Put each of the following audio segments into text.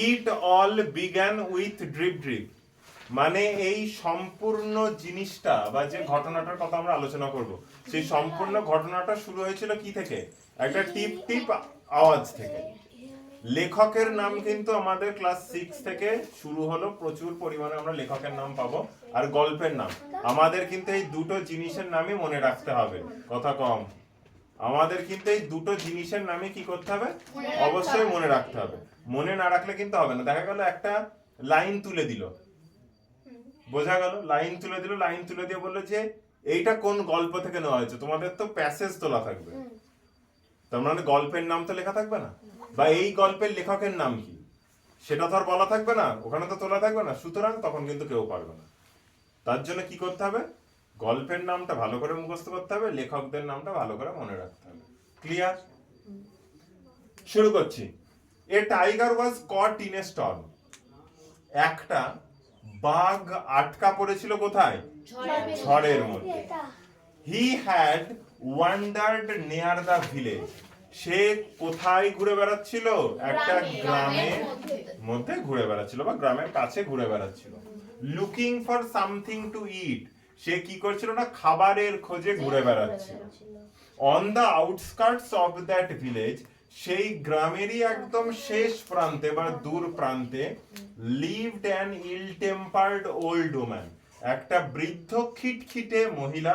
It all began with drip drip, মানে এই সম্পূর্ণ জিনিসটা বা যে ঘটনাটার কথা আমরা আলোচনা করব, সেই সম্পূর্ণ ঘটনাটা শুরু হয়েছিল কি থেকে? একটা টিপ টিপ আওয়াজ থেকে। লেখকের নাম কিন্তু আমাদের ক্লাস 6 থেকে শুরু হলো, প্রচুর পরিমাণে আমরা লেখকের নাম পাবো। আর গল্পের নাম আমাদের কিন্তু এই দুটো জিনিসের নামই মনে রাখতে হবে, কথা কম। আমাদের কিন্তু এই দুটো জিনিসের নামে কি করতে হবে? অবশ্যই মনে রাখতে হবে। মনে না রাখলে কিন্তু হবে না। দেখা গেল একটা লাইন তুলে দিল, বোঝা গেল লাইন তুলে দিল, লাইন তুলে দিয়ে বললো যে এইটা কোন গল্প থেকে নেওয়া হয়েছে। তোমাদের তো প্যাসেজ তোলা থাকবে, তার মানে গল্পের নাম তো লেখা থাকবে না, বা এই গল্পের লেখকের নাম কি সেটা তো আর বলা থাকবে না, ওখানে তো তোলা থাকবে না। সুতরাং তখন কিন্তু কেউ পারবে না। তার জন্য কি করতে হবে? গল্পের নামটা ভালো করে মুখস্থ করতে হবে, লেখকদের নামটা ভালো করে মনে রাখতে হবে। ক্লিয়ার? শুরু করছি। A tiger was caught in a storm, একটা বাঘ আটকা পড়েছিল কোথায়? ঝড়ের মধ্যে। He had wandered near the village, সে কোথায় ঘুরে বেড়াচ্ছিল? একটা গ্রামের মধ্যে ঘুরে বেড়াচ্ছিল, বা গ্রামের কাছে ঘুরে বেড়াচ্ছিল। Looking for something to eat, সে কি করছিল না, খাবারের খোঁজে ঘুরে বেড়াচ্ছিল। On the outskirts of that village, সেই গ্রামেরই একদম শেষ প্রান্তে বা দূর প্রান্তে, lived an ill tempered old woman, একটা বৃদ্ধ খিটখিটে মহিলা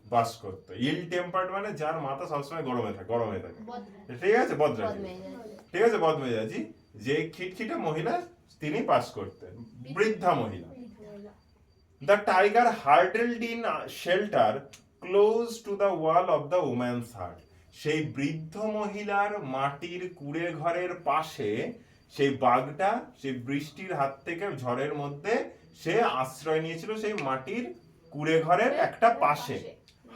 বাস করতো। ইল টেম্পার্ড মানে যার মাথা সবসময় গরমে থাকে, ঠিক আছে, বদমেজাজি, ঠিক আছে, বদমেজাজি। যে খিটখিটে মহিলা তিনি বাস করতেন, বৃদ্ধা মহিলা। The tiger huddled in shelter close to the wall of the woman's hut, সেই বৃদ্ধ মহিলার মাটির কুড়ে ঘরের পাশে সেই বাঘটা সেই বৃষ্টির হাত থেকে, ঝড়ের মধ্যে সে আশ্রয় নিয়েছিল সেই মাটির কুড়ে ঘরের একটা পাশে।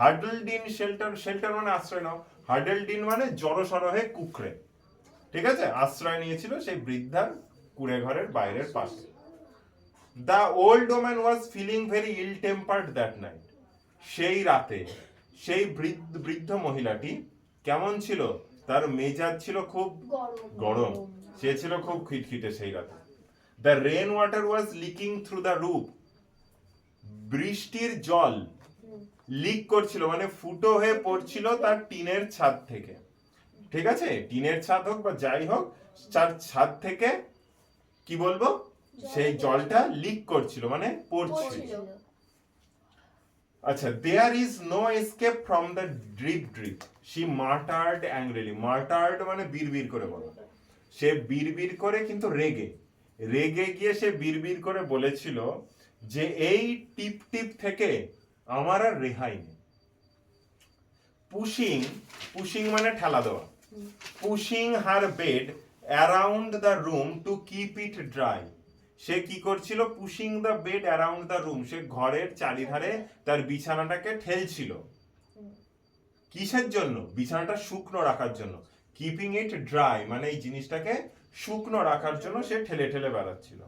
হার্ডেলড ইন শেল্টার, শেল্টার মানে আশ্রয় নাও, হার্ডেলড ইন মানে জড়সড় হয়ে কুকড়ে, ঠিক আছে, আশ্রয় নিয়েছিল সেই বৃদ্ধার কুড়ে ঘরের বাইরের পাশে। The old woman was feeling very ill tempered that night, সেই রাতে সেই বৃদ্ধ মহিলাটি কেমন ছিল? তার মেজাজ ছিল খুব গরম, সে ছিল খুব খিটখিটে সেই রাতে। The rain water was leaking through the roof, বৃষ্টির জল লিক করছিল মানে ফুটো হয়ে পড়ছিল তার টিনের ছাদ থেকে, ঠিক আছে, টিনের ছাদ হোক বা যাই হোক, তার ছাদ থেকে কি বলবো, সেই জলটা লিক করছিল মানে পড়ছিল। আচ্ছা, there is no escape from the drip drip, she muttered angrily, muttered মানে বিড়বিড় করে বলা, সে বিড়বিড় করে কিন্তু রেগে, রেগে গিয়ে সে বিড়বিড় করে বলেছিল যে এই টিপ টিপ থেকে আমার আর রেহাই নেই। পুশিং, পুশিং মানে ঠেলা দেওয়া, pushing her bed around the room to keep it dry, সে কি করছিল? Pushing the bed around the room, সে ঘরের চারিধারে তার বিছানাটাকে ঠেলছিল। কিসের জন্য? বিছানাটা শুকনো রাখার জন্য। কিপিং ইট ড্রাই মানে এই জিনিসটাকে শুকনো রাখার জন্য সে ঠেলে ঠেলে বেড়াচ্ছিল।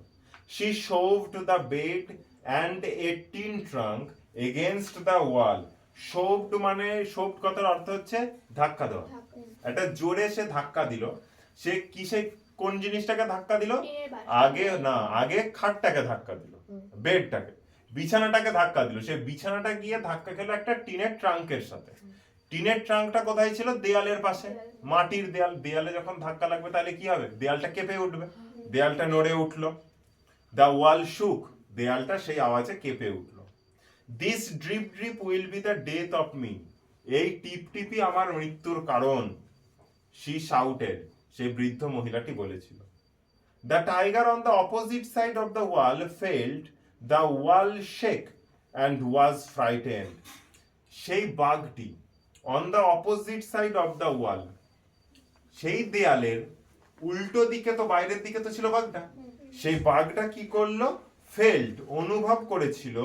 She shoved the bed and a tin trunk against the wall, shoved মানে, শোভড কথার অর্থ হচ্ছে ধাক্কা দেওয়া, একটা জোরে সে ধাক্কা দিল। সে কিসে, কোন জিনিসটাকে ধাক্কা দিল? আগে না, আগে খাটটাকে ধাক্কা দিল, বেডটাকে, বিছানাটাকে ধাক্কা দিল। সে বিছানাটা গিয়ে ধাক্কা খেলো একটা টিনের ট্রাঙ্কের সাথে। টিনের ট্রাঙ্কটা কোথায় ছিল? দেয়ালের পাশে, মাটির দেয়াল, দেয়ালে যখন ধাক্কা লাগবে তাহলে কি হবে? দেয়ালটা কেঁপে উঠবে, দেয়ালটা নড়ে উঠলো। দ্য ওয়াল শুক, দেয়ালটা সেই আওয়াজে কেঁপে উঠলো। This drip drip will be the death of me, এই টিপ টিপই আমার মৃত্যুর কারণ। শি শাউটেড, সেই বৃদ্ধ মহিলাটি বলেছিল। The tiger on the opposite side of the wall felt the wall shake and was frightened, সেই বাঘটি on the opposite side of the wall, সেই দেয়ালের উল্টো দিকে, তো বাইরের দিকে তো ছিল বাঘটা, সেই বাঘটা কি করলো? ফেল্ট, অনুভব করেছিল,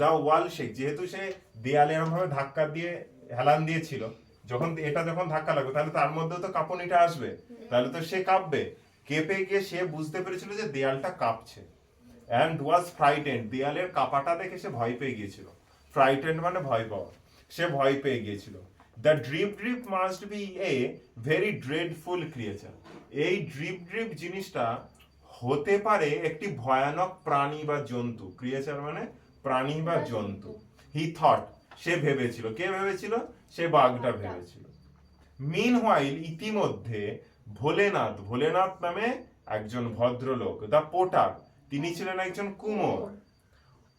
দ্য ওয়াল শেক, যেহেতু সে দেয়ালে এরকম ভাবে ধাক্কা দিয়ে হেলান দিয়েছিল, যখন এটা যখন ধাক্কা লাগবে তাহলে তার মধ্যে তো কাঁপুনিটা আসবে, তাহলে তো সে কাঁপবে। কেঁপে গিয়ে সে বুঝতে পেরেছিল যে দেয়ালটা কাঁপছে। অ্যান্ড ওয়াজ ফ্রাইটেন্ড, দেয়ালের কাঁপাটা দেখে সে ভয় পেয়ে গিয়েছিল। ফ্রাইটেন্ড মানে ভয় পাওয়া, সে ভয় পেয়ে গিয়েছিল। The drip drip must B a very dreadful creature, এই ড্রিপ ড্রিপ জিনিসটা হতে পারে একটি ভয়ানক প্রাণী বা জন্তু। ক্রিয়েচার মানে প্রাণী বা জন্তু। হি থট, সে ভেবেছিল। কে ভেবেছিল? সে বাঘটা ভেবেছিল। মিনহোয়াইল, ইতিমধ্যে ভোলেনাথ, ভোলেনাথ নামে একজন ভদ্রলোক, দ্য পোটার, তিনি ছিলেন একজন কুমোর,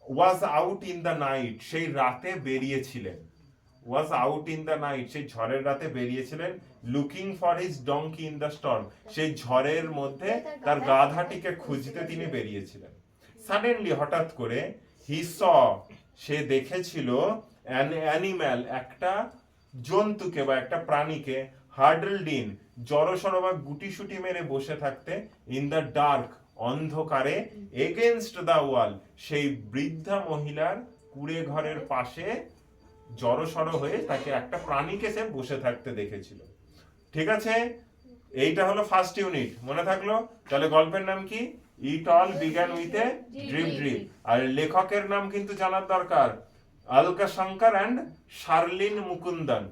was out in the night, সেই রাতে বেরিয়েছিলেন। Was out in the night, সেই ঝড়ের রাতে বেরিয়েছিলেন। Looking for his donkey in the storm, সেই ঝড়ের মধ্যে তার গাধাটিকে খুঁজতে তিনি বেরিয়েছিলেন। সাডেনলি, হঠাৎ করে, হি স, সে দেখেছিল, অ্যান অ্যানিম্যাল, একটা জন্তুকে বা একটা প্রাণীকে, হার্ডলড ইন, জড়সড় বা গুটিসুটি মেরে বসে থাকতে, ইন দ্য ডার্ক, অন্ধকারে, এগেনস্ট দ্য ওয়াল, সেই বৃদ্ধা মহিলার কুড়ে ঘরের পাশে জড়সড় হয়ে তাকে একটা প্রাণীকে সে বসে থাকতে দেখেছিল। ঠিক আছে, এইটা হলো ফার্স্ট ইউনিট, মনে থাকলো? তাহলে গল্পের নাম কি? It all began with a drip drip. আর লেখকের নাম কিন্তু জানার দরকার, আলকা শঙ্কর অ্যান্ড শার্লিন মুকুন্দন।